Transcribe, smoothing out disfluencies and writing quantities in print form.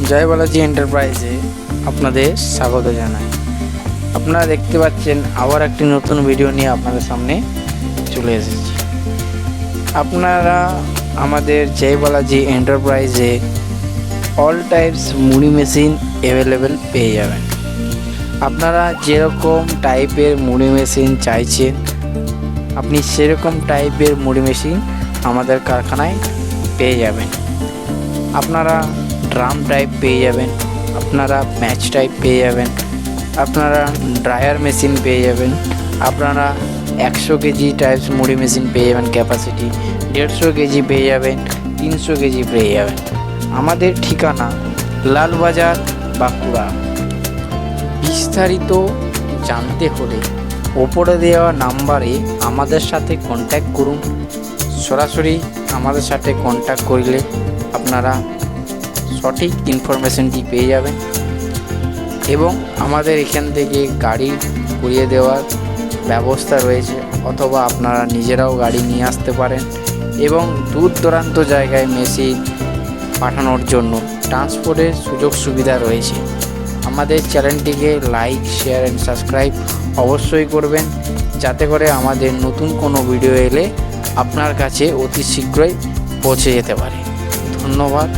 জয় বালাজি এন্টারপ্রাইজে আপনাদের স্বাগত জানাই। আপনারা দেখতে পাচ্ছেন আবার একটি নতুন ভিডিও নিয়ে আপনাদের সামনে চলে এসেছি। আপনারা আমাদের জয় বালাজি এন্টারপ্রাইজে অল টাইপস মুড়ি মেশিন অ্যাভেলেবেল পেয়ে যাবেন। আপনারা যেরকম টাইপের মুড়ি মেশিন চাইছেন আপনি সেরকম টাইপের মুড়ি মেশিন আমাদের কারখানায় পেয়ে যাবেন। আপনারা ড্রাম টাইপ পেয়ে যাবেন, আপনারা ম্যাচ টাইপ পেয়ে যাবেন, আপনারা ড্রায়ার মেশিন পেয়ে যাবেন, আপনারা 100 কেজি টাইপস মুড়ি মেশিন পেয়ে যাবেন, ক্যাপাসিটি 150 কেজি পেয়ে যাবেন, 300 কেজি পেয়ে যাবেন। আমাদের ঠিকানা লালবাজার, বাঁকুড়া। বিস্তারিত জানতে হলে ওপরে দেওয়া নাম্বারে আমাদের সাথে কন্ট্যাক্ট করুন। সরাসরি আমাদের সাথে কন্ট্যাক্ট করলে আপনারা সঠিক ইনফরমেশনটি পেয়ে যাবেন এবং আমাদের এখান থেকে গাড়ি কুড়িয়ে দেওয়ার ব্যবস্থা রয়েছে, অথবা আপনারা নিজেরাও গাড়ি নিয়ে আসতে পারেন এবং দূর দূরান্ত জায়গায় মেশিন পাঠানোর জন্য ট্রান্সপোর্টের সুযোগ সুবিধা রয়েছে। আমাদের চ্যানেলটিকে লাইক, শেয়ার অ্যান্ড সাবস্ক্রাইব অবশ্যই করবেন, যাতে করে আমাদের নতুন কোনো ভিডিও এলে আপনার কাছে অতি শীঘ্রই পৌঁছে যেতে পারে। ধন্যবাদ।